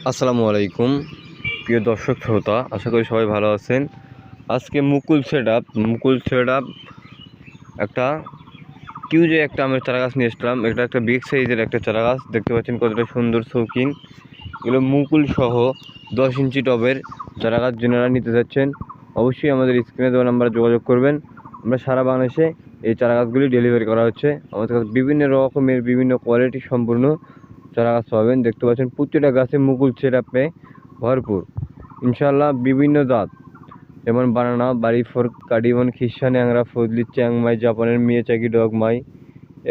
আসসালামু আলাইকুম প্রিয় দর্শক শ্রোতা, আশা করি সবাই ভালো আছেন। আজকে মুকুল সেটআপ একটা কিউজে একটা আমের চারা গাছ নিয়ে এসলাম। এটা একটা বিগ সাইজের একটা চারা গাছ, দেখতে পাচ্ছেন কতটা সুন্দর শৌখিন। এগুলো মুকুল সহ 10 ইঞ্চি টবের চারা গাছ। যারা নিতে যাচ্ছেন অবশ্যই আমাদের স্ক্রিনে দেওয়া নাম্বারে যোগাযোগ করবেন। আমরা সারা বাংলাদেশে এই চারা গাছগুলি ডেলিভারি করা হচ্ছে। আমাদের কাছে বিভিন্ন রকমের বিভিন্ন কোয়ালিটি সম্পূর্ণ চারা গাছ পাবেন। দেখতে পাচ্ছেন প্রত্যেকটা গাছে মুকুল সেটআপে ভরপুর, ইনশাআল্লাহ। বিভিন্ন জাত যেমন বানানা, বাড়ি ফোর্ক, কাডিমন, খিরসা, ন্যাংরা, ফজলি, চ্যাংমাই, জাপানের মিয়াচাকি, ডগমাই,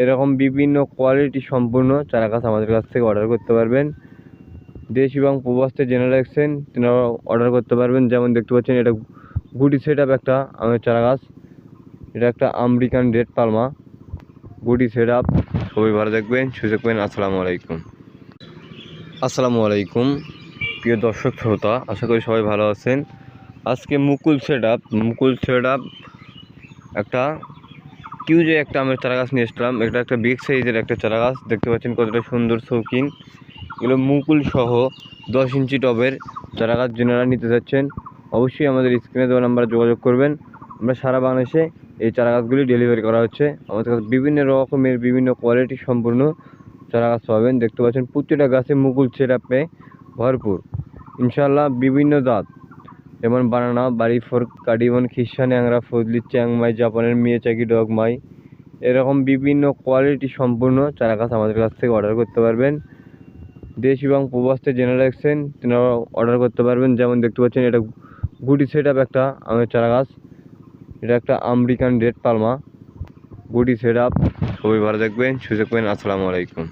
এরকম বিভিন্ন কোয়ালিটি সম্পূর্ণ চারা গাছ আমাদের কাছ থেকে অর্ডার করতে পারবেন। দেশ এবং প্রবাসে জেনারেল এক্সচেঞ্জ তেনারা অর্ডার করতে পারবেন। যেমন দেখতে পাচ্ছেন এটা গুটি সেটআপ একটা আমের চারা গাছ। এটা একটা আমেরিকান রেড পালমা গুটি সেটআপ। সবাই ভালো থাকবেন, সুস্থ থাকবেন। আসসালামু আলাইকুম প্রিয় দর্শক শ্রোতা, আশা করি সবাই ভালো আছেন। আজকে মুকুল সেটআপ একটা কিউজে একটা আমের চারা গাছ নিয়ে এসলাম। এটা একটা বিগ সাইজের একটা চারা গাছ, দেখতে পাচ্ছেন কতটা সুন্দর শৌখিন। এগুলো মুকুল সহ 10 ইঞ্চি টবের চারা গাছ। যারা নিতে যাচ্ছেন অবশ্যই আমাদের স্ক্রিনে দেওয়া নাম্বারে যোগাযোগ করবেন। আমরা সারা বাংলাদেশে এই চারা গাছগুলি ডেলিভারি করা হচ্ছে। আমাদের কাছে বিভিন্ন রকমের বিভিন্ন কোয়ালিটি সম্পূর্ণ চারা গাছ পাবেন। দেখতে পাচ্ছেন প্রত্যেকটা গাছে মুকুল সেটআপে ভরপুর, ইনশাআল্লাহ। বিভিন্ন জাত যেমন বানানা, বাড়ি ফোর্ক, কাডিমন, খিরসা, ন্যাংরা, ফজলি, চ্যাংমাই, জাপানের মিয়াচাকি, ডগমাই, এরকম বিভিন্ন কোয়ালিটি সম্পূর্ণ চারা গাছ আমাদের কাছ থেকে অর্ডার করতে পারবেন। দেশ এবং প্রবাসে জেনারেল এক্সচেঞ্জ তেনারা অর্ডার করতে পারবেন। যেমন দেখতে পাচ্ছেন এটা গুটি সেটআপ একটা আমের চারা গাছ। এটা একটা আমেরিকান রেড পালমা গুটি সেটআপ। সবাই ভালো থাকবেন, সুস্থ থাকবেন। আসসালামু আলাইকুম।